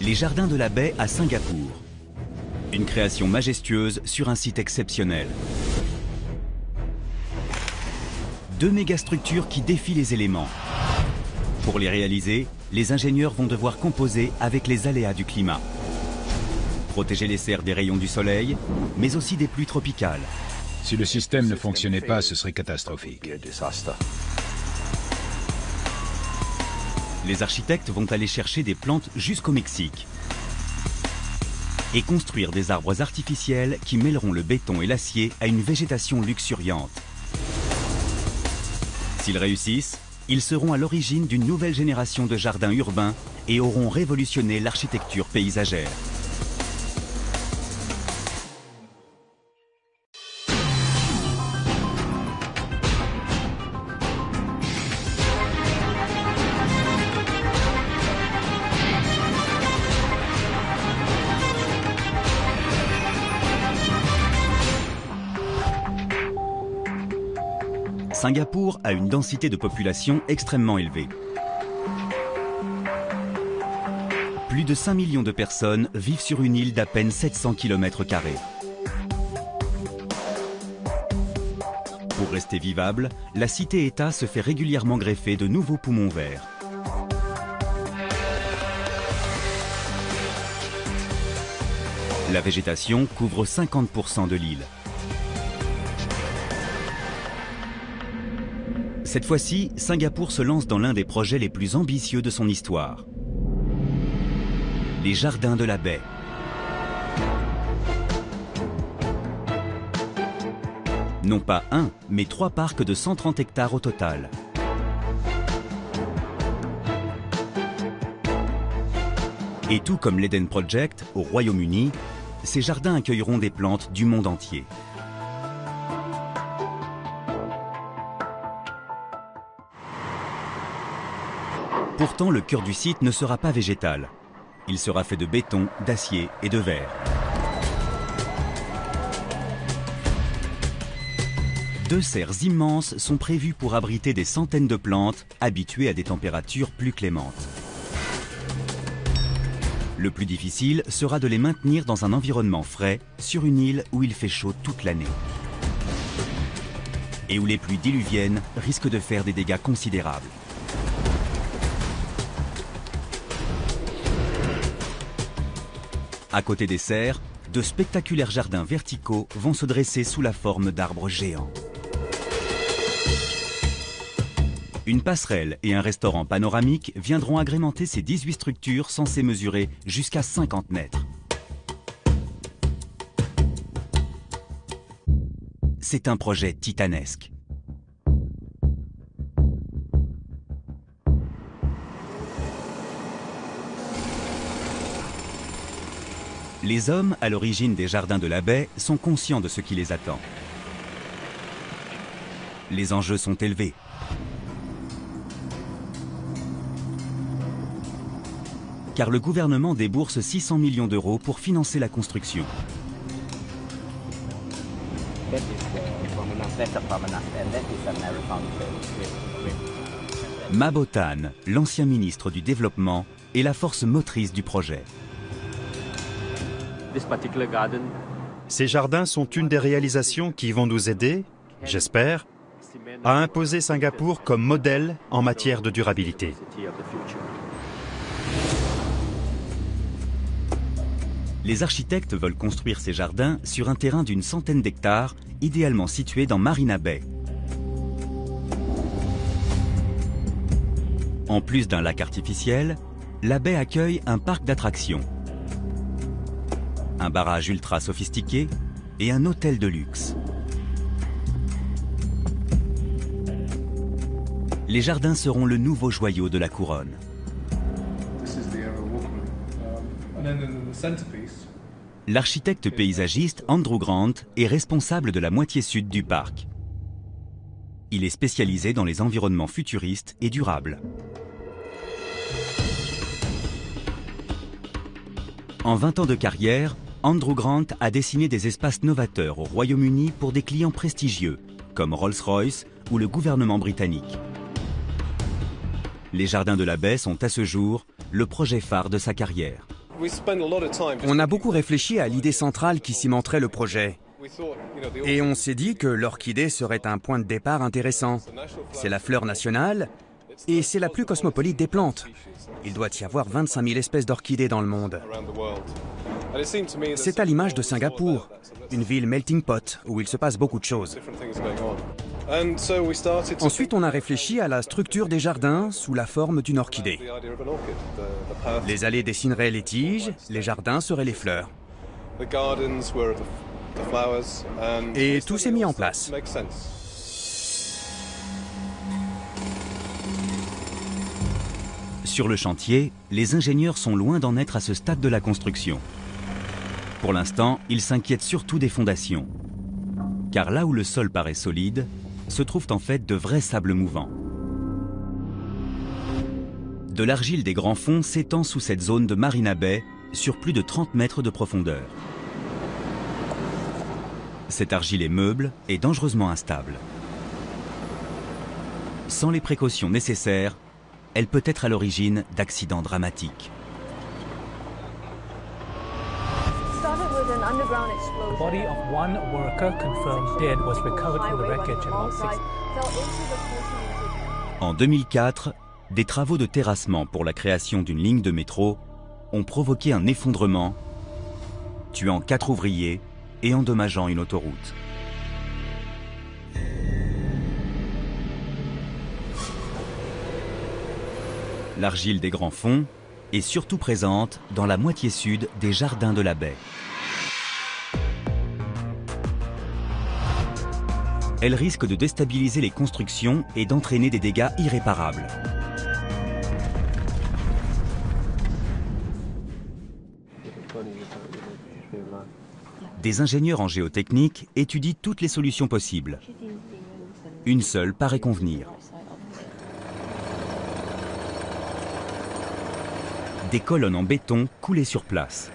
Les jardins de la baie à Singapour. Une création majestueuse sur un site exceptionnel. Deux mégastructures qui défient les éléments. Pour les réaliser, les ingénieurs vont devoir composer avec les aléas du climat. Protéger les serres des rayons du soleil, mais aussi des pluies tropicales. Si le système ne fonctionnait pas, ce serait catastrophique. Les architectes vont aller chercher des plantes jusqu'au Mexique et construire des arbres artificiels qui mêleront le béton et l'acier à une végétation luxuriante. S'ils réussissent, ils seront à l'origine d'une nouvelle génération de jardins urbains et auront révolutionné l'architecture paysagère. Singapour a une densité de population extrêmement élevée. Plus de 5 millions de personnes vivent sur une île d'à peine 700 km². Pour rester vivable, la cité-État se fait régulièrement greffer de nouveaux poumons verts. La végétation couvre 50% de l'île. Cette fois-ci, Singapour se lance dans l'un des projets les plus ambitieux de son histoire. Les jardins de la baie. Non pas un, mais 3 parcs de 130 hectares au total. Et tout comme l'Eden Project au Royaume-Uni, ces jardins accueilleront des plantes du monde entier. Pourtant, le cœur du site ne sera pas végétal. Il sera fait de béton, d'acier et de verre. Deux serres immenses sont prévues pour abriter des centaines de plantes habituées à des températures plus clémentes. Le plus difficile sera de les maintenir dans un environnement frais sur une île où il fait chaud toute l'année. Et où les pluies diluviennes risquent de faire des dégâts considérables. À côté des serres, de spectaculaires jardins verticaux vont se dresser sous la forme d'arbres géants. Une passerelle et un restaurant panoramique viendront agrémenter ces 18 structures censées mesurer jusqu'à 50 mètres. C'est un projet titanesque. Les hommes à l'origine des jardins de la baie sont conscients de ce qui les attend. Les enjeux sont élevés. Car le gouvernement débourse 600 millions d'euros pour financer la construction. Mabotan, l'ancien ministre du Développement, est la force motrice du projet. Ces jardins sont une des réalisations qui vont nous aider, j'espère, à imposer Singapour comme modèle en matière de durabilité. Les architectes veulent construire ces jardins sur un terrain d'une centaine d'hectares, idéalement situé dans Marina Bay. En plus d'un lac artificiel, la baie accueille un parc d'attractions, un barrage ultra sophistiqué et un hôtel de luxe. Les jardins seront le nouveau joyau de la couronne. L'architecte paysagiste Andrew Grant est responsable de la moitié sud du parc. Il est spécialisé dans les environnements futuristes et durables. En 20 ans de carrière, Andrew Grant a dessiné des espaces novateurs au Royaume-Uni pour des clients prestigieux, comme Rolls-Royce ou le gouvernement britannique. Les jardins de la baie sont à ce jour le projet phare de sa carrière. On a beaucoup réfléchi à l'idée centrale qui cimenterait le projet. Et on s'est dit que l'orchidée serait un point de départ intéressant. C'est la fleur nationale et c'est la plus cosmopolite des plantes. Il doit y avoir 25 000 espèces d'orchidées dans le monde. C'est à l'image de Singapour, une ville melting pot où il se passe beaucoup de choses. Ensuite, on a réfléchi à la structure des jardins sous la forme d'une orchidée. Les allées dessineraient les tiges, les jardins seraient les fleurs. Et tout s'est mis en place. Sur le chantier, les ingénieurs sont loin d'en être à ce stade de la construction. Pour l'instant, ils s'inquiètent surtout des fondations. Car là où le sol paraît solide, se trouvent en fait de vrais sables mouvants. De l'argile des grands fonds s'étend sous cette zone de Marina Bay sur plus de 30 mètres de profondeur. Cette argile est meuble et dangereusement instable. Sans les précautions nécessaires, elle peut être à l'origine d'accidents dramatiques. The body of one worker confirmed dead was recovered from the wreckage about 6. En 2004, des travaux de terrassement pour la création d'une ligne de métro ont provoqué un effondrement, tuant 4 ouvriers et endommageant une autoroute. L'argile des grands fonds est surtout présente dans la moitié sud des jardins de la baie. Elle risque de déstabiliser les constructions et d'entraîner des dégâts irréparables. Des ingénieurs en géotechnique étudient toutes les solutions possibles. Une seule paraît convenir. Des colonnes en béton coulées sur place.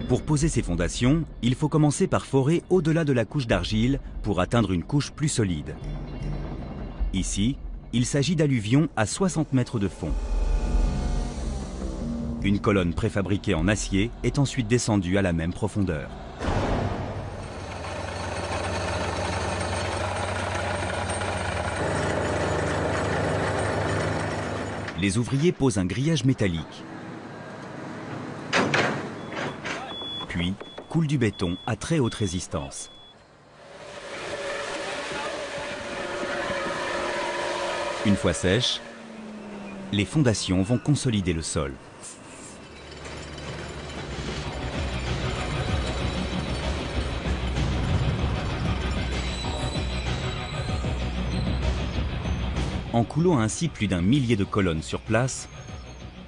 Pour poser ces fondations, il faut commencer par forer au-delà de la couche d'argile pour atteindre une couche plus solide. Ici, il s'agit d'alluvions à 60 mètres de fond. Une colonne préfabriquée en acier est ensuite descendue à la même profondeur. Les ouvriers posent un grillage métallique. Puis, coulent du béton à très haute résistance. Une fois sèches, les fondations vont consolider le sol. En coulant ainsi plus d'un millier de colonnes sur place,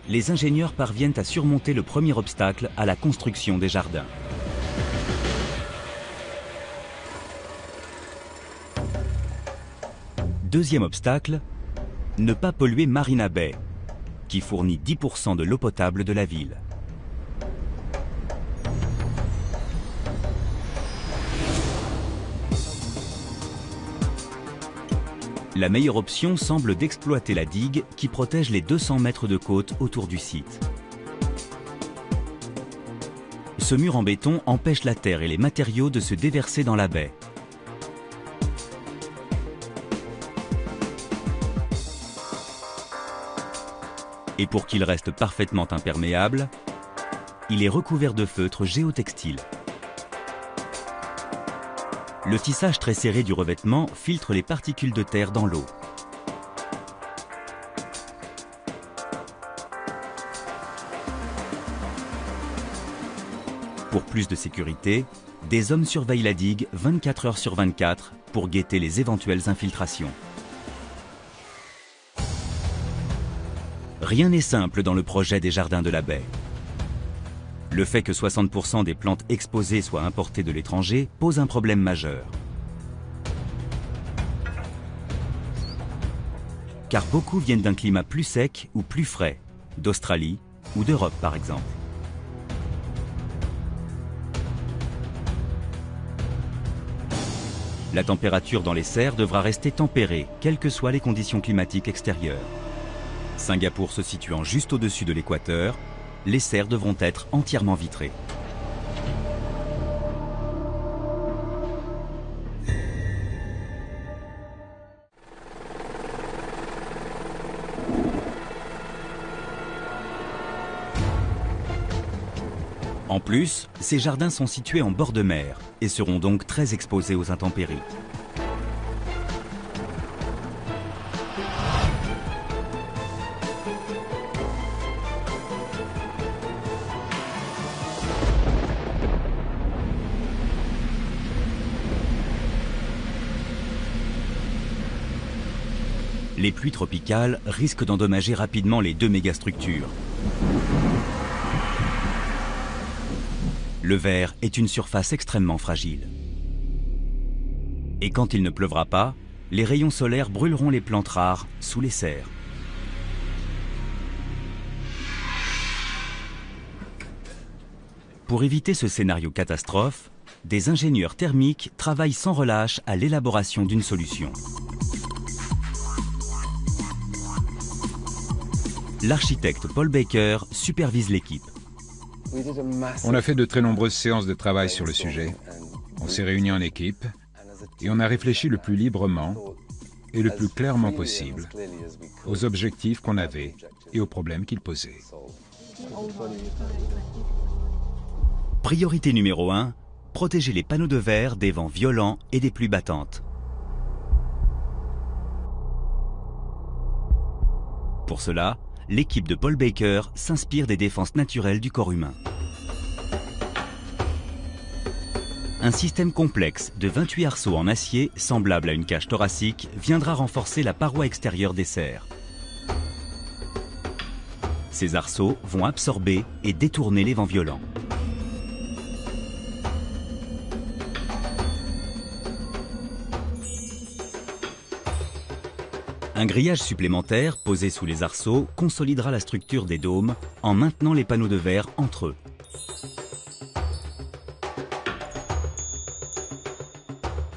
les ingénieurs parviennent à surmonter le premier obstacle à la construction des jardins. Deuxième obstacle, ne pas polluer Marina Bay, qui fournit 10% de l'eau potable de la ville. La meilleure option semble d'exploiter la digue qui protège les 200 mètres de côte autour du site. Ce mur en béton empêche la terre et les matériaux de se déverser dans la baie. Et pour qu'il reste parfaitement imperméable, il est recouvert de feutre géotextile. Le tissage très serré du revêtement filtre les particules de terre dans l'eau. Pour plus de sécurité, des hommes surveillent la digue 24 heures sur 24 pour guetter les éventuelles infiltrations. Rien n'est simple dans le projet des jardins de la baie. Le fait que 60% des plantes exposées soient importées de l'étranger pose un problème majeur. Car beaucoup viennent d'un climat plus sec ou plus frais, d'Australie ou d'Europe par exemple. La température dans les serres devra rester tempérée, quelles que soient les conditions climatiques extérieures. Singapour se situant juste au-dessus de l'équateur, les serres devront être entièrement vitrées. En plus, ces jardins sont situés en bord de mer et seront donc très exposés aux intempéries. Les pluies tropicales risquent d'endommager rapidement les deux mégastructures. Le verre est une surface extrêmement fragile. Et quand il ne pleuvra pas, les rayons solaires brûleront les plantes rares sous les serres. Pour éviter ce scénario catastrophe, des ingénieurs thermiques travaillent sans relâche à l'élaboration d'une solution. L'architecte Paul Baker supervise l'équipe. On a fait de très nombreuses séances de travail sur le sujet. On s'est réunis en équipe et on a réfléchi le plus librement et le plus clairement possible aux objectifs qu'on avait et aux problèmes qu'ils posaient. Priorité numéro 1, protéger les panneaux de verre des vents violents et des pluies battantes. Pour cela, l'équipe de Paul Baker s'inspire des défenses naturelles du corps humain. Un système complexe de 28 arceaux en acier, semblable à une cage thoracique, viendra renforcer la paroi extérieure des serres. Ces arceaux vont absorber et détourner les vents violents. Un grillage supplémentaire posé sous les arceaux consolidera la structure des dômes en maintenant les panneaux de verre entre eux.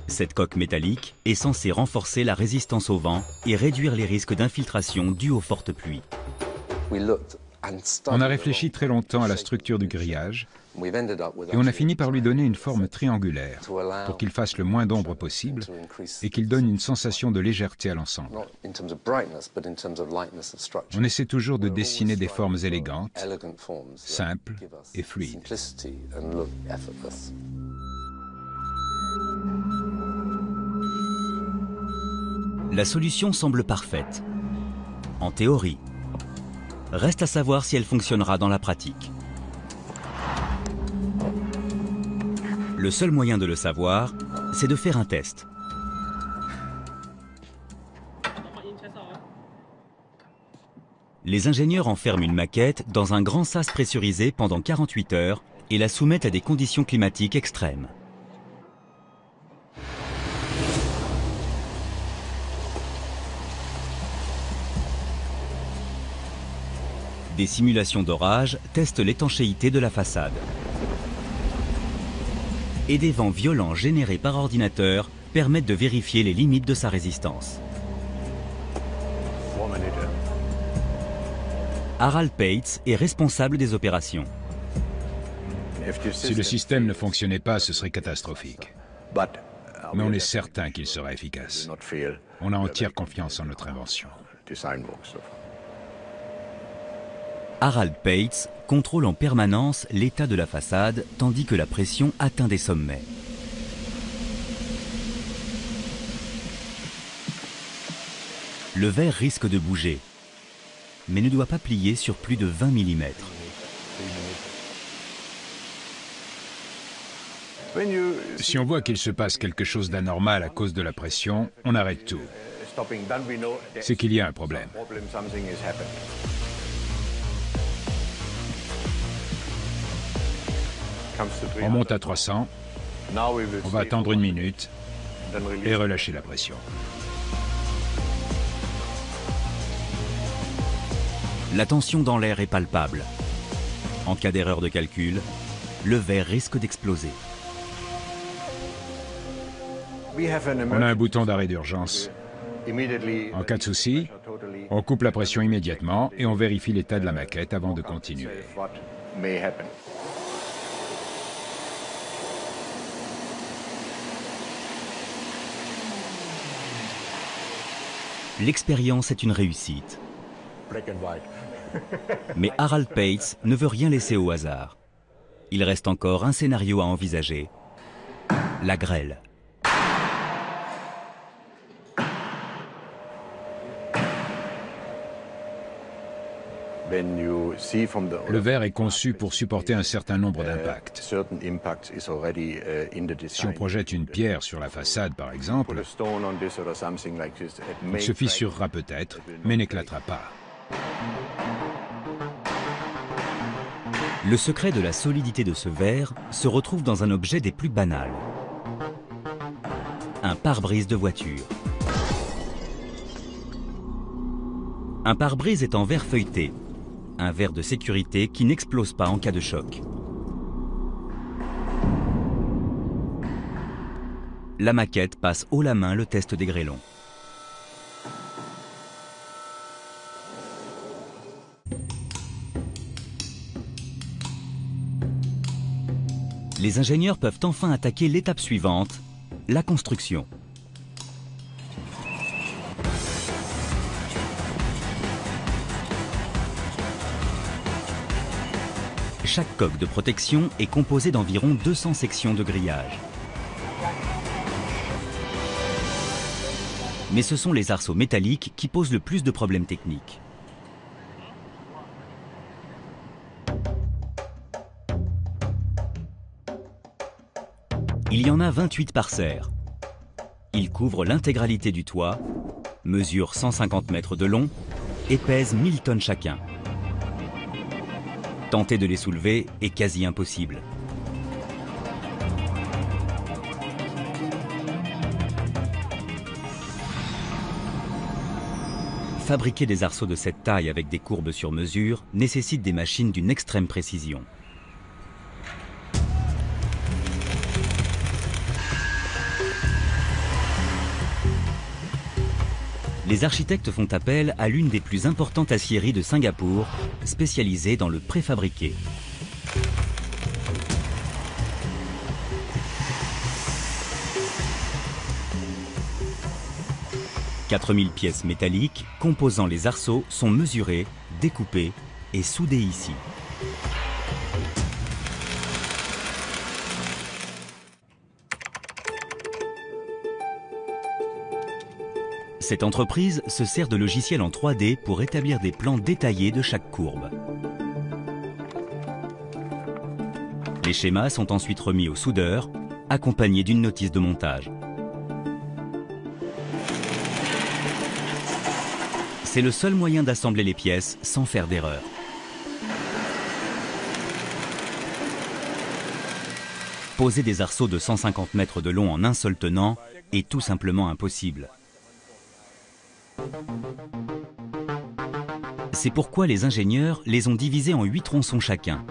Cette coque métallique est censée renforcer la résistance au vent et réduire les risques d'infiltration dus aux fortes pluies. On a réfléchi très longtemps à la structure du grillage et on a fini par lui donner une forme triangulaire pour qu'il fasse le moins d'ombre possible et qu'il donne une sensation de légèreté à l'ensemble. On essaie toujours de dessiner des formes élégantes, simples et fluides. La solution semble parfaite, en théorie. Reste à savoir si elle fonctionnera dans la pratique. Le seul moyen de le savoir, c'est de faire un test. Les ingénieurs enferment une maquette dans un grand sas pressurisé pendant 48 heures et la soumettent à des conditions climatiques extrêmes. Des simulations d'orage testent l'étanchéité de la façade. Et des vents violents générés par ordinateur permettent de vérifier les limites de sa résistance. Harald Pates est responsable des opérations. Si le système ne fonctionnait pas, ce serait catastrophique. Mais on est certain qu'il sera efficace. On a entière confiance en notre invention. Harald Pates contrôle en permanence l'état de la façade tandis que la pression atteint des sommets. Le verre risque de bouger, mais ne doit pas plier sur plus de 20 mm. Si on voit qu'il se passe quelque chose d'anormal à cause de la pression, on arrête tout. C'est qu'il y a un problème. On monte à 300, on va attendre 1 minute et relâcher la pression. La tension dans l'air est palpable. En cas d'erreur de calcul, le verre risque d'exploser. On a un bouton d'arrêt d'urgence En cas de souci, on coupe la pression immédiatement et on vérifie l'état de la maquette avant de continuer. L'expérience est une réussite. Mais Harald Paetz ne veut rien laisser au hasard. Il reste encore un scénario à envisager, la grêle. Le verre est conçu pour supporter un certain nombre d'impacts. Si on projette une pierre sur la façade, par exemple, il se fissurera peut-être, mais n'éclatera pas. Le secret de la solidité de ce verre se retrouve dans un objet des plus banals. Un pare-brise de voiture. Un pare-brise est en verre feuilleté, un verre de sécurité qui n'explose pas en cas de choc. La maquette passe haut la main le test des grêlons. Les ingénieurs peuvent enfin attaquer l'étape suivante, la construction. Chaque coque de protection est composée d'environ 200 sections de grillage. Mais ce sont les arceaux métalliques qui posent le plus de problèmes techniques. Il y en a 28 par serre. Ils couvrent l'intégralité du toit, mesurent 150 mètres de long et pèsent 1000 tonnes chacun. Tenter de les soulever est quasi impossible. Fabriquer des arceaux de cette taille avec des courbes sur mesure nécessite des machines d'une extrême précision. Les architectes font appel à l'une des plus importantes aciéries de Singapour, spécialisée dans le préfabriqué. « 4000 pièces métalliques composant les arceaux sont mesurées, découpées et soudées ici. Cette entreprise se sert de logiciels en 3D pour établir des plans détaillés de chaque courbe. Les schémas sont ensuite remis au soudeur, accompagnés d'une notice de montage. C'est le seul moyen d'assembler les pièces sans faire d'erreur. Poser des arceaux de 150 mètres de long en un seul tenant est tout simplement impossible. C'est pourquoi les ingénieurs les ont divisés en 8 tronçons chacun.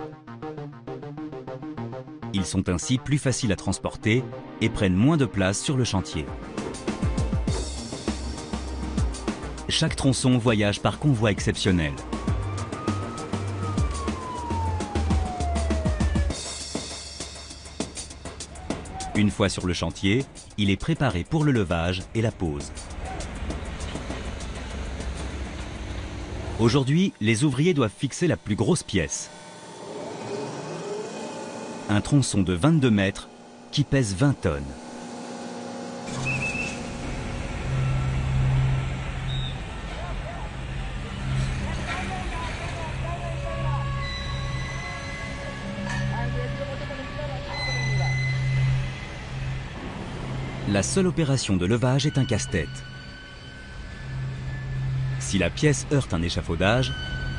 Ils sont ainsi plus faciles à transporter et prennent moins de place sur le chantier. Chaque tronçon voyage par convoi exceptionnel. Une fois sur le chantier, il est préparé pour le levage et la pose. Aujourd'hui, les ouvriers doivent fixer la plus grosse pièce. Un tronçon de 22 mètres qui pèse 20 tonnes. La seule opération de levage est un casse-tête. Si la pièce heurte un échafaudage,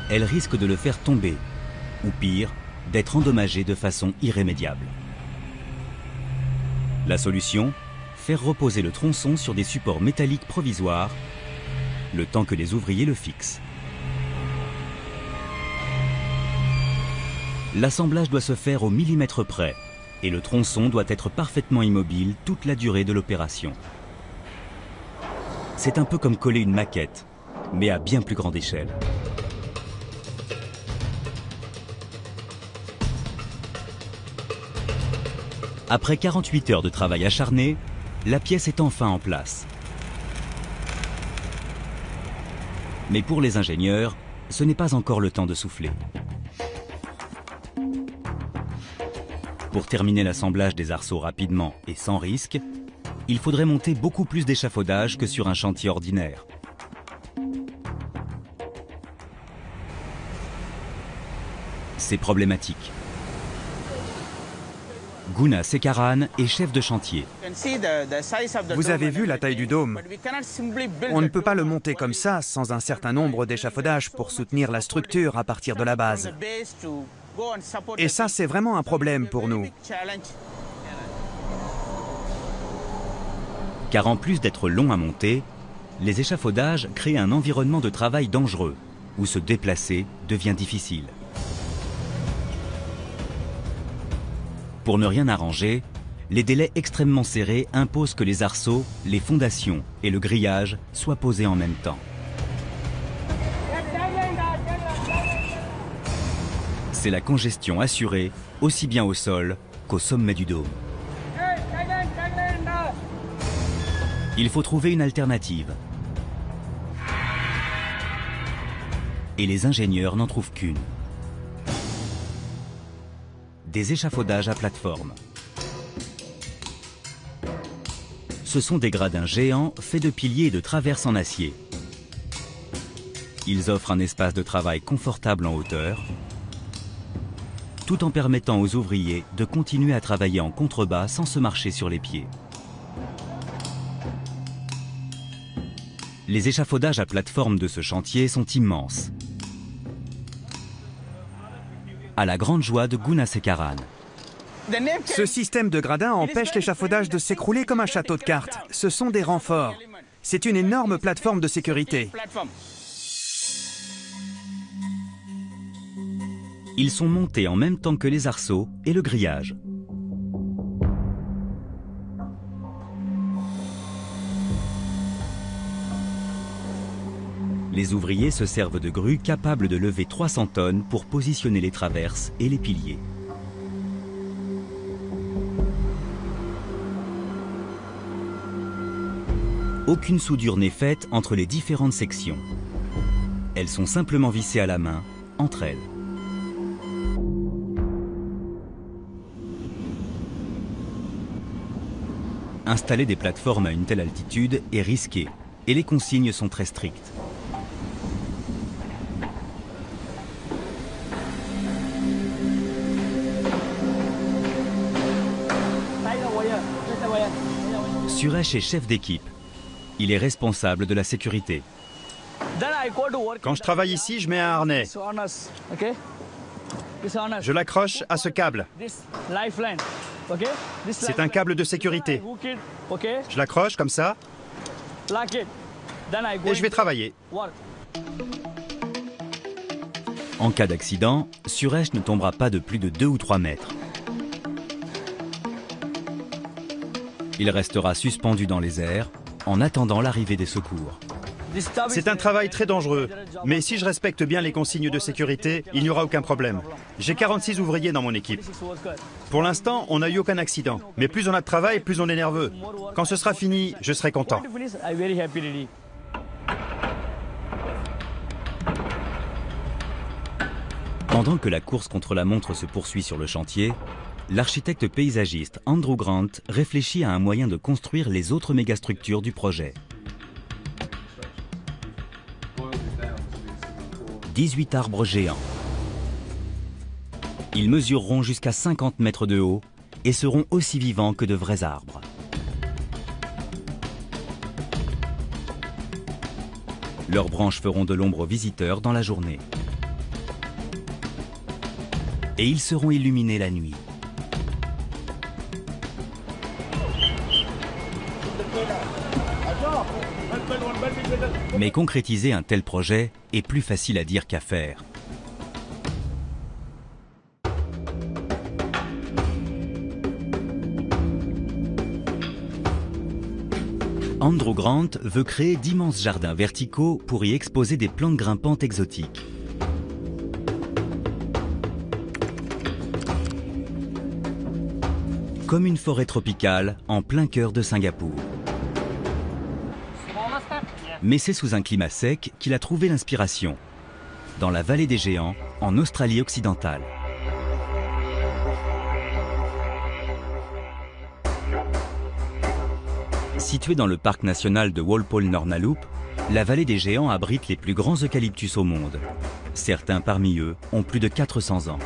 elle risque de le faire tomber, ou pire, d'être endommagée de façon irrémédiable. La solution, faire reposer le tronçon sur des supports métalliques provisoires, le temps que les ouvriers le fixent. L'assemblage doit se faire au millimètre près, et le tronçon doit être parfaitement immobile toute la durée de l'opération. C'est un peu comme coller une maquette, mais à bien plus grande échelle. Après 48 heures de travail acharné, la pièce est enfin en place. Mais pour les ingénieurs, ce n'est pas encore le temps de souffler. Pour terminer l'assemblage des arceaux rapidement et sans risque, il faudrait monter beaucoup plus d'échafaudage que sur un chantier ordinaire. C'est problématique. Guna Sekaran est chef de chantier. Vous avez vu la taille du dôme. On ne peut pas le monter comme ça sans un certain nombre d'échafaudages pour soutenir la structure à partir de la base. Et ça, c'est vraiment un problème pour nous. Car en plus d'être longs à monter, les échafaudages créent un environnement de travail dangereux, où se déplacer devient difficile. Pour ne rien arranger, les délais extrêmement serrés imposent que les arceaux, les fondations et le grillage soient posés en même temps. C'est la congestion assurée, aussi bien au sol qu'au sommet du dôme. Il faut trouver une alternative. Et les ingénieurs n'en trouvent qu'une. Des échafaudages à plateforme. Ce sont des gradins géants faits de piliers et de traverses en acier. Ils offrent un espace de travail confortable en hauteur, tout en permettant aux ouvriers de continuer à travailler en contrebas sans se marcher sur les pieds. Les échafaudages à plateforme de ce chantier sont immenses. À la grande joie de Guna Sekaran. Ce système de gradins empêche l'échafaudage de s'écrouler comme un château de cartes. Ce sont des renforts. C'est une énorme plateforme de sécurité. Ils sont montés en même temps que les arceaux et le grillage. Les ouvriers se servent de grues capables de lever 300 tonnes pour positionner les traverses et les piliers. Aucune soudure n'est faite entre les différentes sections. Elles sont simplement vissées à la main, entre elles. Installer des plateformes à une telle altitude est risqué et les consignes sont très strictes. Suresh est chef d'équipe. Il est responsable de la sécurité. Quand je travaille ici, je mets un harnais. Je l'accroche à ce câble. C'est un câble de sécurité. Je l'accroche comme ça et je vais travailler. En cas d'accident, Suresh ne tombera pas de plus de 2 ou 3 mètres. Il restera suspendu dans les airs en attendant l'arrivée des secours. C'est un travail très dangereux, mais si je respecte bien les consignes de sécurité, il n'y aura aucun problème. J'ai 46 ouvriers dans mon équipe. Pour l'instant, on n'a eu aucun accident, mais plus on a de travail, plus on est nerveux. Quand ce sera fini, je serai content. Pendant que la course contre la montre se poursuit sur le chantier, l'architecte paysagiste Andrew Grant réfléchit à un moyen de construire les autres mégastructures du projet. 18 arbres géants. Ils mesureront jusqu'à 50 mètres de haut et seront aussi vivants que de vrais arbres. Leurs branches feront de l'ombre aux visiteurs dans la journée. Et ils seront illuminés la nuit. Mais concrétiser un tel projet est plus facile à dire qu'à faire. Andrew Grant veut créer d'immenses jardins verticaux pour y exposer des plantes grimpantes exotiques. Comme une forêt tropicale en plein cœur de Singapour. Mais c'est sous un climat sec qu'il a trouvé l'inspiration, dans la vallée des Géants, en Australie occidentale. Située dans le parc national de Walpole-Nornalup, la vallée des Géants abrite les plus grands eucalyptus au monde. Certains parmi eux ont plus de 400 ans.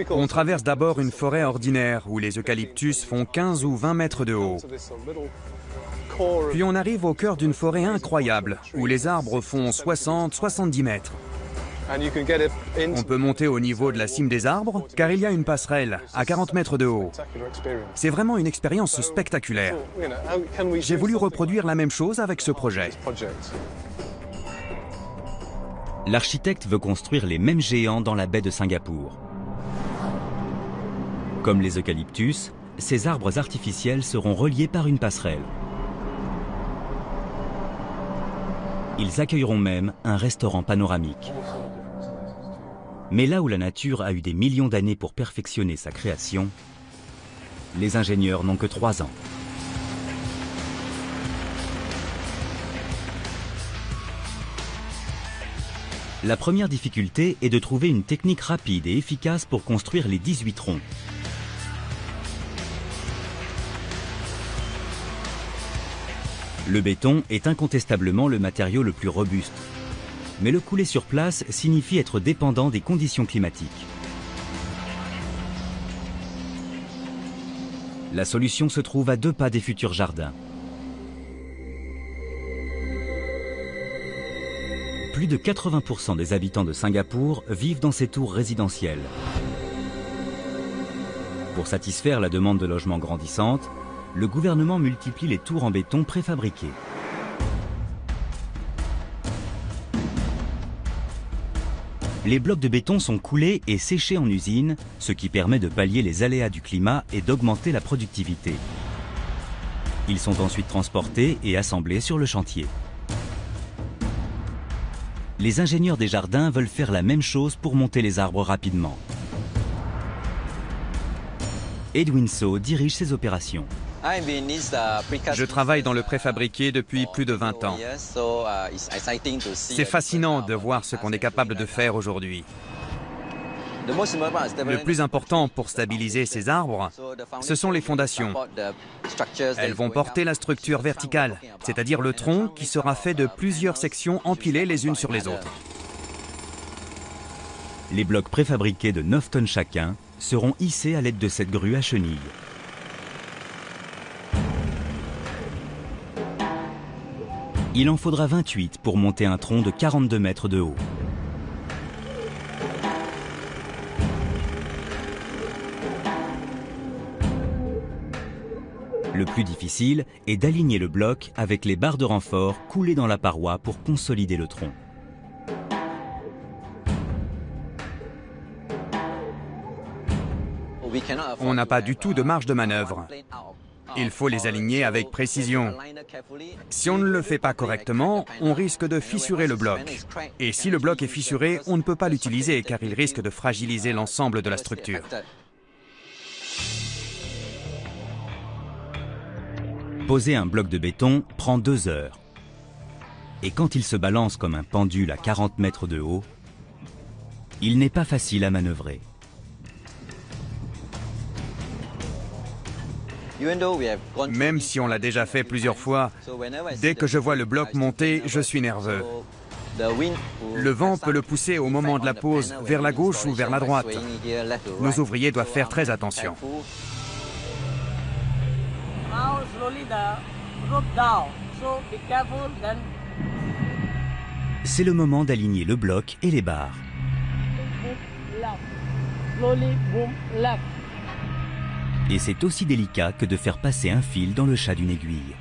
On traverse d'abord une forêt ordinaire où les eucalyptus font 15 ou 20 mètres de haut. Puis on arrive au cœur d'une forêt incroyable où les arbres font 60-70 mètres. On peut monter au niveau de la cime des arbres car il y a une passerelle à 40 mètres de haut. C'est vraiment une expérience spectaculaire. J'ai voulu reproduire la même chose avec ce projet. L'architecte veut construire les mêmes géants dans la baie de Singapour. Comme les eucalyptus, ces arbres artificiels seront reliés par une passerelle. Ils accueilleront même un restaurant panoramique. Mais là où la nature a eu des millions d'années pour perfectionner sa création, les ingénieurs n'ont que 3 ans. La première difficulté est de trouver une technique rapide et efficace pour construire les 18 troncs. Le béton est incontestablement le matériau le plus robuste. Mais le couler sur place signifie être dépendant des conditions climatiques. La solution se trouve à 2 pas des futurs jardins. Plus de 80% des habitants de Singapour vivent dans ces tours résidentielles. Pour satisfaire la demande de logements grandissante, le gouvernement multiplie les tours en béton préfabriqués. Les blocs de béton sont coulés et séchés en usine, ce qui permet de pallier les aléas du climat et d'augmenter la productivité. Ils sont ensuite transportés et assemblés sur le chantier. Les ingénieurs des jardins veulent faire la même chose pour monter les arbres rapidement. Edwin So dirige ces opérations. Je travaille dans le préfabriqué depuis plus de 20 ans. C'est fascinant de voir ce qu'on est capable de faire aujourd'hui. Le plus important pour stabiliser ces arbres, ce sont les fondations. Elles vont porter la structure verticale, c'est-à-dire le tronc qui sera fait de plusieurs sections empilées les unes sur les autres. Les blocs préfabriqués de 9 tonnes chacun seront hissés à l'aide de cette grue à chenilles. Il en faudra 28 pour monter un tronc de 42 mètres de haut. Le plus difficile est d'aligner le bloc avec les barres de renfort coulées dans la paroi pour consolider le tronc. On n'a pas du tout de marge de manœuvre. Il faut les aligner avec précision. Si on ne le fait pas correctement, on risque de fissurer le bloc. Et si le bloc est fissuré, on ne peut pas l'utiliser car il risque de fragiliser l'ensemble de la structure. Poser un bloc de béton prend 2 heures. Et quand il se balance comme un pendule à 40 mètres de haut, il n'est pas facile à manœuvrer. Même si on l'a déjà fait plusieurs fois, dès que je vois le bloc monter, je suis nerveux. Le vent peut le pousser au moment de la pose vers la gauche ou vers la droite. Nos ouvriers doivent faire très attention. C'est le moment d'aligner le bloc et les barres. Et c'est aussi délicat que de faire passer un fil dans le chat d'une aiguille.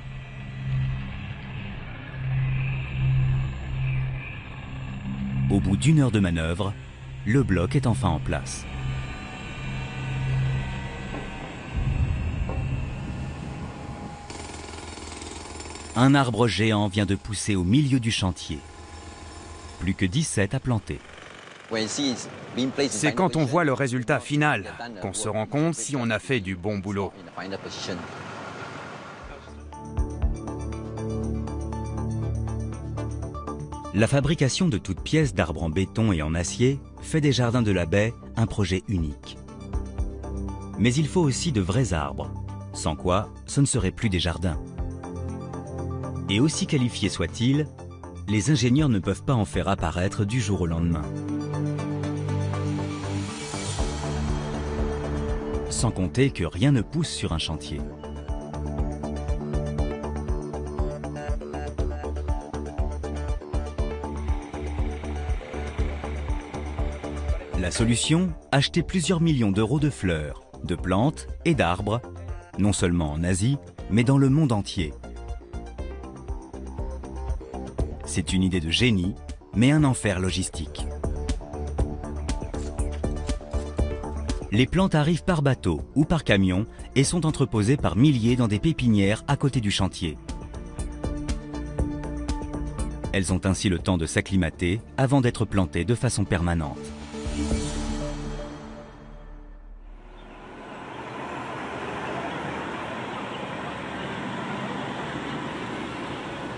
Au bout d'1 heure de manœuvre, le bloc est enfin en place. Un arbre géant vient de pousser au milieu du chantier. Plus que 17 à planter. C'est quand on voit le résultat final qu'on se rend compte si on a fait du bon boulot. La fabrication de toutes pièces d'arbres en béton et en acier fait des jardins de la baie un projet unique. Mais il faut aussi de vrais arbres, sans quoi ce ne serait plus des jardins. Et aussi qualifiés soient-ils, les ingénieurs ne peuvent pas en faire apparaître du jour au lendemain. Sans compter que rien ne pousse sur un chantier. La solution, acheter plusieurs millions d'euros de fleurs, de plantes et d'arbres, non seulement en Asie, mais dans le monde entier. C'est une idée de génie, mais un enfer logistique. Les plantes arrivent par bateau ou par camion et sont entreposées par milliers dans des pépinières à côté du chantier. Elles ont ainsi le temps de s'acclimater avant d'être plantées de façon permanente.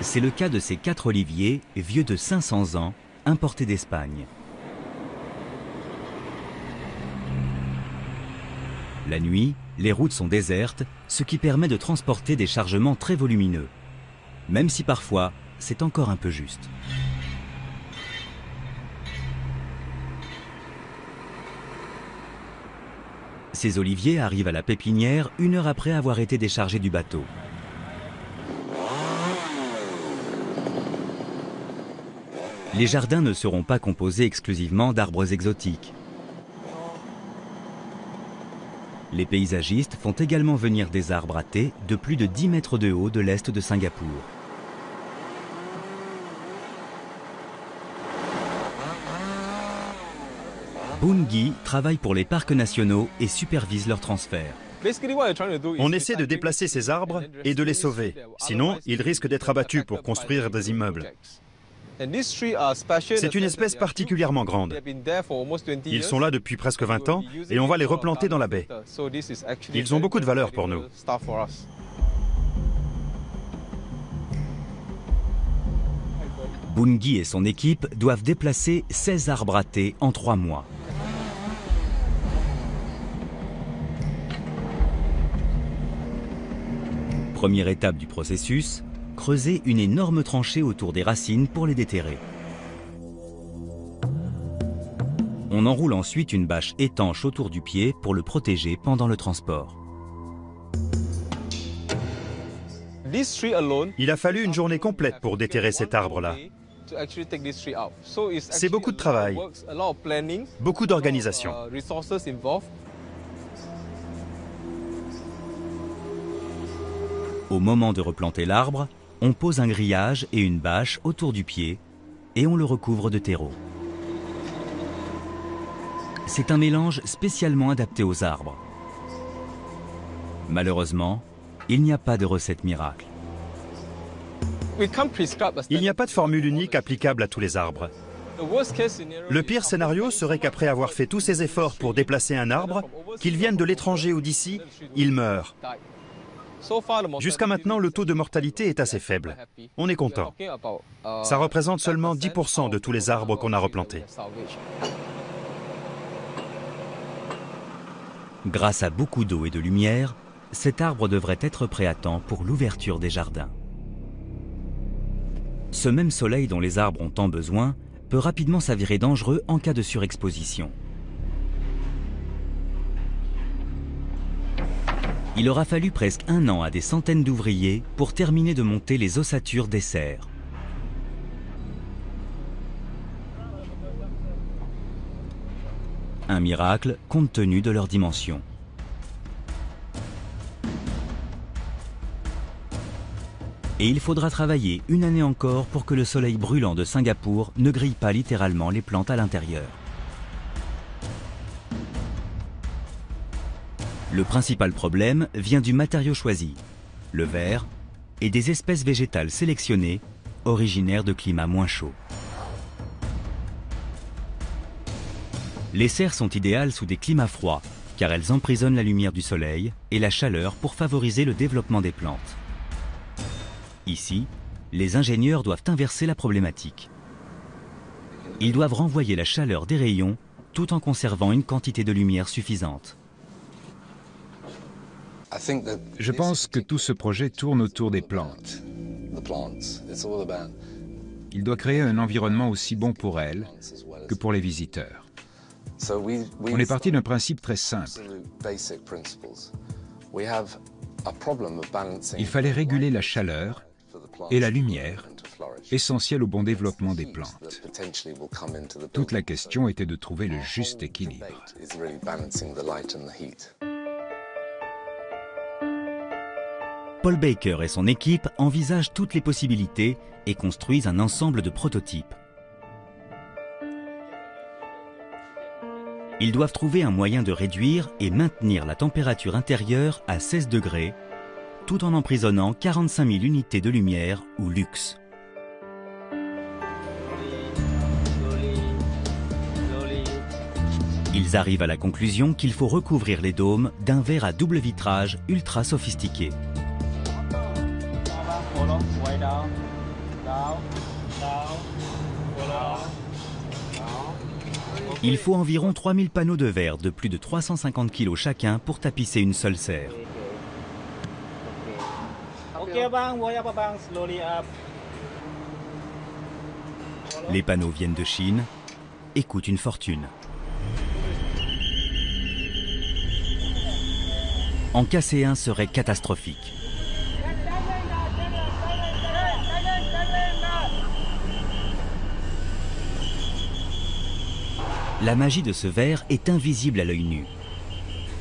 C'est le cas de ces 4 oliviers, vieux de 500 ans, importés d'Espagne. La nuit, les routes sont désertes, ce qui permet de transporter des chargements très volumineux. Même si parfois, c'est encore un peu juste. Ces oliviers arrivent à la pépinière 1 heure après avoir été déchargés du bateau. Les jardins ne seront pas composés exclusivement d'arbres exotiques. Les paysagistes font également venir des arbres à thé de plus de 10 mètres de haut de l'est de Singapour. Bungi travaille pour les parcs nationaux et supervise leur transfert. On essaie de déplacer ces arbres et de les sauver. Sinon, ils risquent d'être abattus pour construire des immeubles. C'est une espèce particulièrement grande. Ils sont là depuis presque 20 ans et on va les replanter dans la baie. Ils ont beaucoup de valeur pour nous. Bungi et son équipe doivent déplacer 16 arbres à thé en 3 mois. Première étape du processus, creuser une énorme tranchée autour des racines pour les déterrer. On enroule ensuite une bâche étanche autour du pied pour le protéger pendant le transport. Il a fallu une journée complète pour déterrer cet arbre-là. C'est beaucoup de travail, beaucoup d'organisation. Au moment de replanter l'arbre, on pose un grillage et une bâche autour du pied et on le recouvre de terreau. C'est un mélange spécialement adapté aux arbres. Malheureusement, il n'y a pas de recette miracle. Il n'y a pas de formule unique applicable à tous les arbres. Le pire scénario serait qu'après avoir fait tous ces efforts pour déplacer un arbre, qu'il vienne de l'étranger ou d'ici, il meurt. Jusqu'à maintenant, le taux de mortalité est assez faible. On est content. Ça représente seulement 10% de tous les arbres qu'on a replantés. Grâce à beaucoup d'eau et de lumière, cet arbre devrait être prêt à temps pour l'ouverture des jardins. Ce même soleil dont les arbres ont tant besoin peut rapidement s'avérer dangereux en cas de surexposition. Il aura fallu presque 1 an à des centaines d'ouvriers pour terminer de monter les ossatures des serres. Un miracle compte tenu de leur dimension. Et il faudra travailler 1 année encore pour que le soleil brûlant de Singapour ne grille pas littéralement les plantes à l'intérieur. Le principal problème vient du matériau choisi, le verre, et des espèces végétales sélectionnées, originaires de climats moins chauds. Les serres sont idéales sous des climats froids, car elles emprisonnent la lumière du soleil et la chaleur pour favoriser le développement des plantes. Ici, les ingénieurs doivent inverser la problématique. Ils doivent renvoyer la chaleur des rayons tout en conservant une quantité de lumière suffisante. Je pense que tout ce projet tourne autour des plantes. Il doit créer un environnement aussi bon pour elles que pour les visiteurs. On est parti d'un principe très simple. Il fallait réguler la chaleur et la lumière, essentielle au bon développement des plantes. Toute la question était de trouver le juste équilibre. Paul Baker et son équipe envisagent toutes les possibilités et construisent un ensemble de prototypes. Ils doivent trouver un moyen de réduire et maintenir la température intérieure à 16 degrés, tout en emprisonnant 45 000 unités de lumière ou lux. Ils arrivent à la conclusion qu'il faut recouvrir les dômes d'un verre à double vitrage ultra sophistiqué. Il faut environ 3000 panneaux de verre de plus de 350 kg chacun pour tapisser une seule serre. Les panneaux viennent de Chine et coûtent une fortune. En casser un serait catastrophique. La magie de ce verre est invisible à l'œil nu.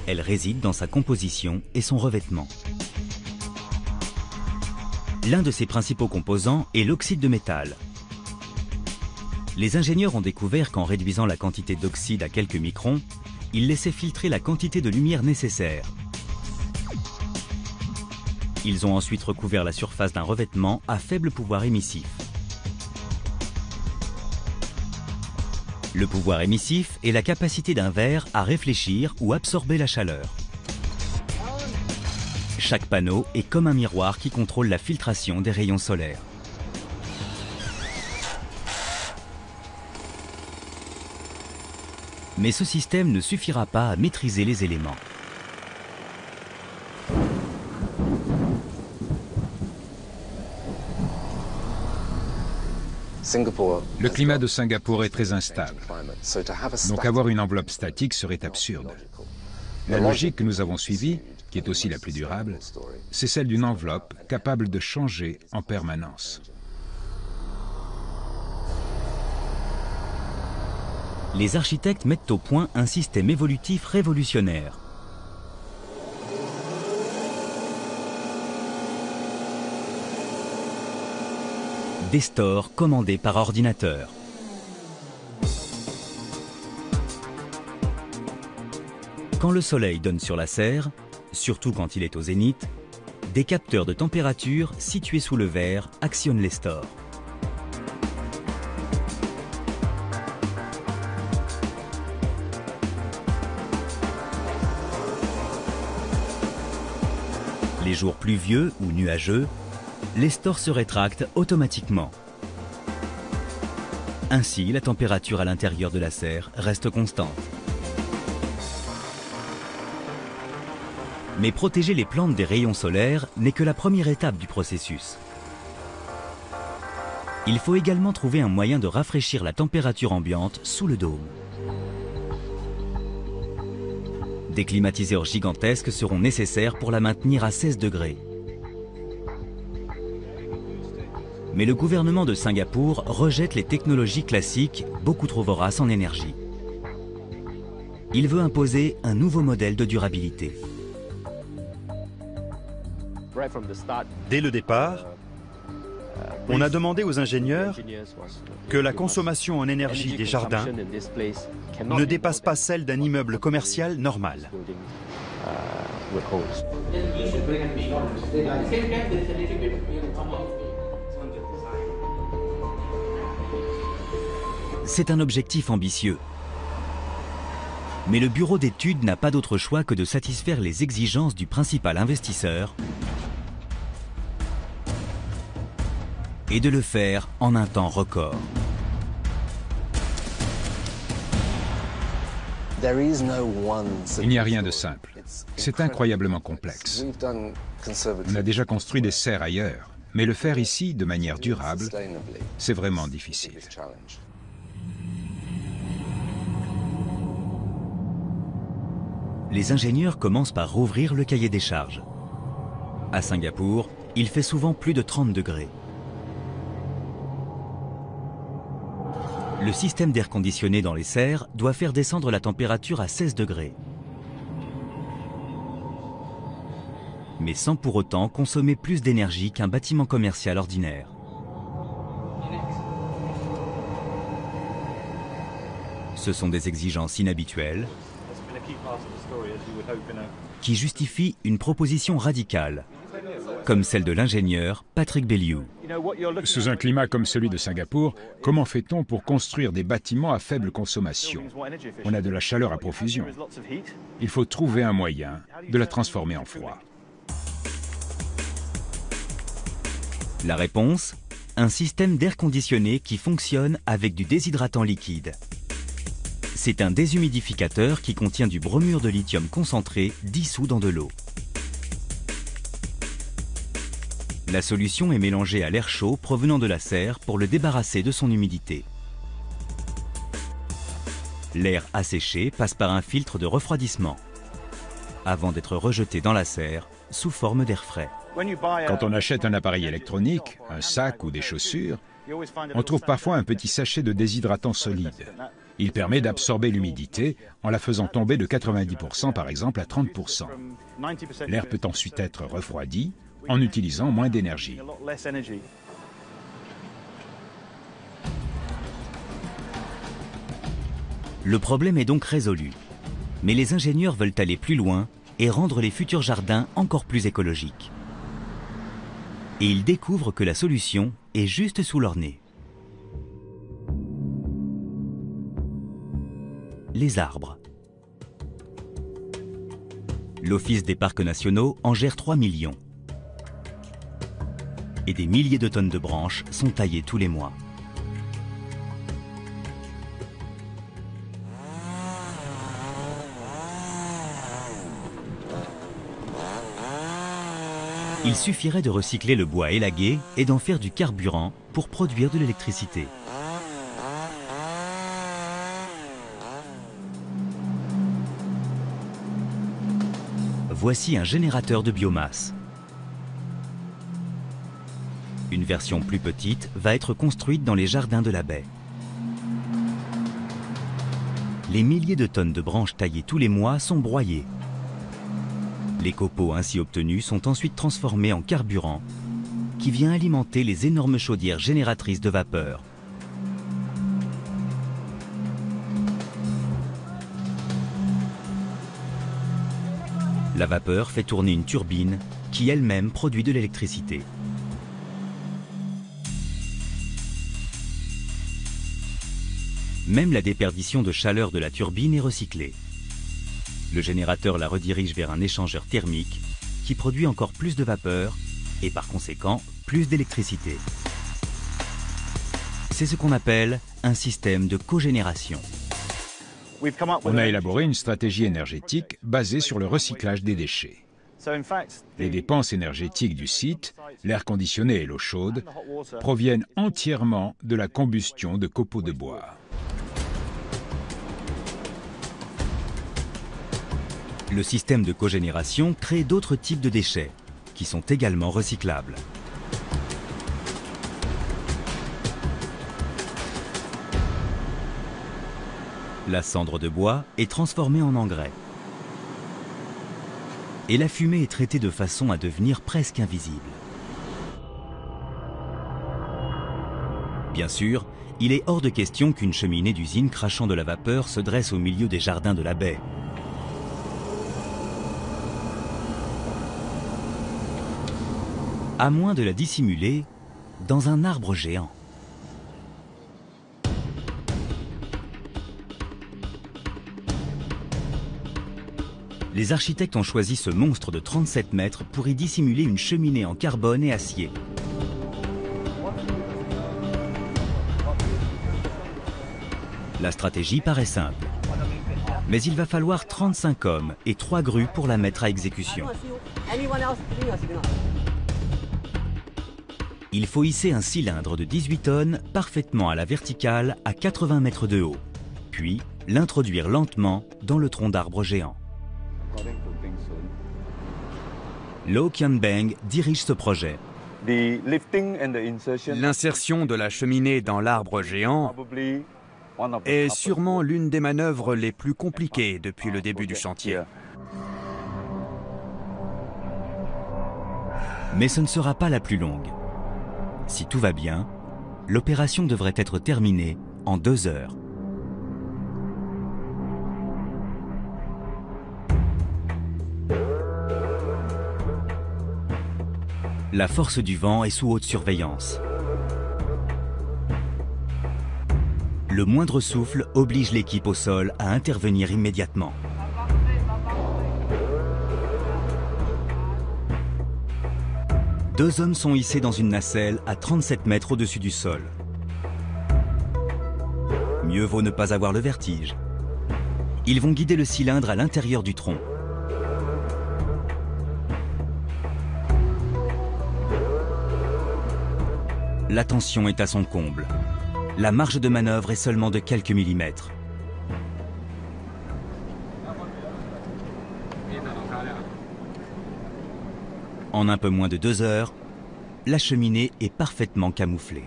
Elle réside dans sa composition et son revêtement. L'un de ses principaux composants est l'oxyde de métal. Les ingénieurs ont découvert qu'en réduisant la quantité d'oxyde à quelques microns, ils laissaient filtrer la quantité de lumière nécessaire. Ils ont ensuite recouvert la surface d'un revêtement à faible pouvoir émissif. Le pouvoir émissif est la capacité d'un verre à réfléchir ou absorber la chaleur. Chaque panneau est comme un miroir qui contrôle la filtration des rayons solaires. Mais ce système ne suffira pas à maîtriser les éléments. Le climat de Singapour est très instable, donc avoir une enveloppe statique serait absurde. La logique que nous avons suivie, qui est aussi la plus durable, c'est celle d'une enveloppe capable de changer en permanence. Les architectes mettent au point un système évolutif révolutionnaire. Des stores commandés par ordinateur. Quand le soleil donne sur la serre, surtout quand il est au zénith, des capteurs de température situés sous le verre actionnent les stores. Les jours pluvieux ou nuageux, les stores se rétractent automatiquement. Ainsi, la température à l'intérieur de la serre reste constante. Mais protéger les plantes des rayons solaires n'est que la première étape du processus. Il faut également trouver un moyen de rafraîchir la température ambiante sous le dôme. Des climatiseurs gigantesques seront nécessaires pour la maintenir à 16 degrés. Mais le gouvernement de Singapour rejette les technologies classiques, beaucoup trop voraces en énergie. Il veut imposer un nouveau modèle de durabilité. Dès le départ, on a demandé aux ingénieurs que la consommation en énergie des jardins ne dépasse pas celle d'un immeuble commercial normal. C'est un objectif ambitieux. Mais le bureau d'études n'a pas d'autre choix que de satisfaire les exigences du principal investisseur et de le faire en un temps record. Il n'y a rien de simple. C'est incroyablement complexe. On a déjà construit des serres ailleurs, mais le faire ici, de manière durable, c'est vraiment difficile. Les ingénieurs commencent par rouvrir le cahier des charges. À Singapour, il fait souvent plus de 30 degrés. Le système d'air conditionné dans les serres doit faire descendre la température à 16 degrés. Mais sans pour autant consommer plus d'énergie qu'un bâtiment commercial ordinaire. Ce sont des exigences inhabituelles qui justifient une proposition radicale, comme celle de l'ingénieur Patrick Bellew. Sous un climat comme celui de Singapour, comment fait-on pour construire des bâtiments à faible consommation? On a de la chaleur à profusion. Il faut trouver un moyen de la transformer en froid. La réponse? Un système d'air conditionné qui fonctionne avec du déshydratant liquide. C'est un déshumidificateur qui contient du bromure de lithium concentré dissous dans de l'eau. La solution est mélangée à l'air chaud provenant de la serre pour le débarrasser de son humidité. L'air asséché passe par un filtre de refroidissement avant d'être rejeté dans la serre sous forme d'air frais. Quand on achète un appareil électronique, un sac ou des chaussures, on trouve parfois un petit sachet de déshydratant solide. Il permet d'absorber l'humidité en la faisant tomber de 90% par exemple à 30%. L'air peut ensuite être refroidi en utilisant moins d'énergie. Le problème est donc résolu. Mais les ingénieurs veulent aller plus loin et rendre les futurs jardins encore plus écologiques. Et ils découvrent que la solution est juste sous leur nez. Les arbres. L'Office des parcs nationaux en gère 3 millions. Et des milliers de tonnes de branches sont taillées tous les mois. Il suffirait de recycler le bois élagué et d'en faire du carburant pour produire de l'électricité. Voici un générateur de biomasse. Une version plus petite va être construite dans les jardins de la baie. Les milliers de tonnes de branches taillées tous les mois sont broyées. Les copeaux ainsi obtenus sont ensuite transformés en carburant qui vient alimenter les énormes chaudières génératrices de vapeur. La vapeur fait tourner une turbine qui elle-même produit de l'électricité. Même la déperdition de chaleur de la turbine est recyclée. Le générateur la redirige vers un échangeur thermique qui produit encore plus de vapeur et par conséquent plus d'électricité. C'est ce qu'on appelle un système de cogénération. On a élaboré une stratégie énergétique basée sur le recyclage des déchets. Les dépenses énergétiques du site, l'air conditionné et l'eau chaude, proviennent entièrement de la combustion de copeaux de bois. Le système de cogénération crée d'autres types de déchets qui sont également recyclables. La cendre de bois est transformée en engrais. Et la fumée est traitée de façon à devenir presque invisible. Bien sûr, il est hors de question qu'une cheminée d'usine crachant de la vapeur se dresse au milieu des jardins de la baie. À moins de la dissimuler dans un arbre géant. Les architectes ont choisi ce monstre de 37 mètres pour y dissimuler une cheminée en carbone et acier. La stratégie paraît simple. Mais il va falloir 35 hommes et 3 grues pour la mettre à exécution. Il faut hisser un cylindre de 18 tonnes parfaitement à la verticale à 80 mètres de haut, puis l'introduire lentement dans le tronc d'arbre géant. Lo Kian-beng dirige ce projet. L'insertion de la cheminée dans l'arbre géant est sûrement l'une des manœuvres les plus compliquées depuis le début du chantier. Mais ce ne sera pas la plus longue. Si tout va bien, l'opération devrait être terminée en 2 heures. La force du vent est sous haute surveillance. Le moindre souffle oblige l'équipe au sol à intervenir immédiatement. Deux hommes sont hissés dans une nacelle à 37 mètres au-dessus du sol. Mieux vaut ne pas avoir le vertige. Ils vont guider le cylindre à l'intérieur du tronc. La tension est à son comble. La marge de manœuvre est seulement de quelques millimètres. En un peu moins de 2 heures, la cheminée est parfaitement camouflée.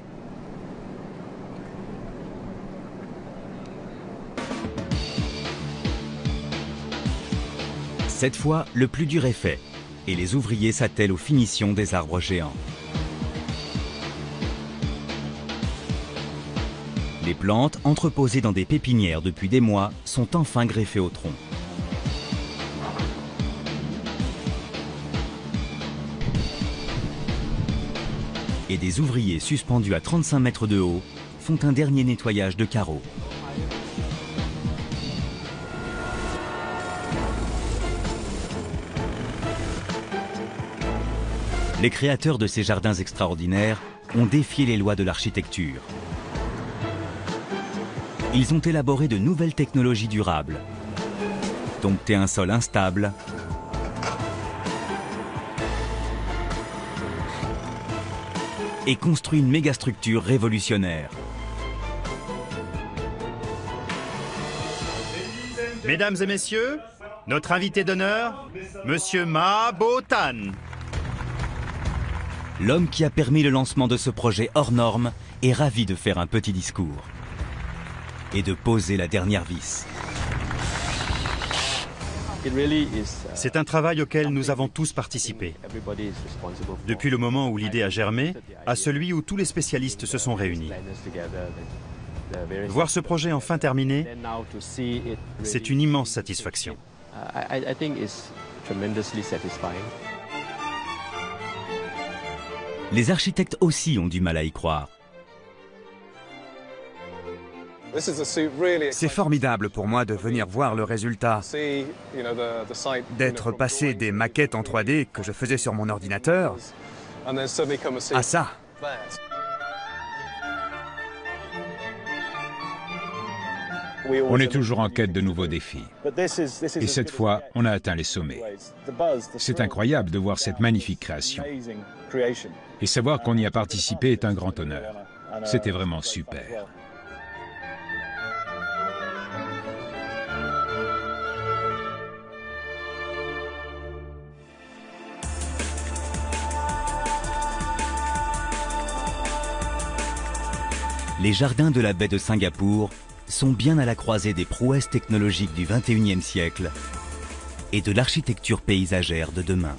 Cette fois, le plus dur est fait et les ouvriers s'attellent aux finitions des arbres géants. Les plantes, entreposées dans des pépinières depuis des mois, sont enfin greffées au tronc. Et des ouvriers suspendus à 35 mètres de haut font un dernier nettoyage de carreaux. Les créateurs de ces jardins extraordinaires ont défié les lois de l'architecture. Ils ont élaboré de nouvelles technologies durables, dompté un sol instable, et construit une mégastructure révolutionnaire. Mesdames et messieurs, notre invité d'honneur, Monsieur Ma Bo-tan. L'homme qui a permis le lancement de ce projet hors norme est ravi de faire un petit discours et de poser la dernière vis. C'est un travail auquel nous avons tous participé. Depuis le moment où l'idée a germé, à celui où tous les spécialistes se sont réunis. Voir ce projet enfin terminé, c'est une immense satisfaction. Les architectes aussi ont du mal à y croire. C'est formidable pour moi de venir voir le résultat, d'être passé des maquettes en 3D que je faisais sur mon ordinateur à ça. On est toujours en quête de nouveaux défis. Et cette fois, on a atteint les sommets. C'est incroyable de voir cette magnifique création. Et savoir qu'on y a participé est un grand honneur. C'était vraiment super. Les jardins de la baie de Singapour sont bien à la croisée des prouesses technologiques du XXIe siècle et de l'architecture paysagère de demain.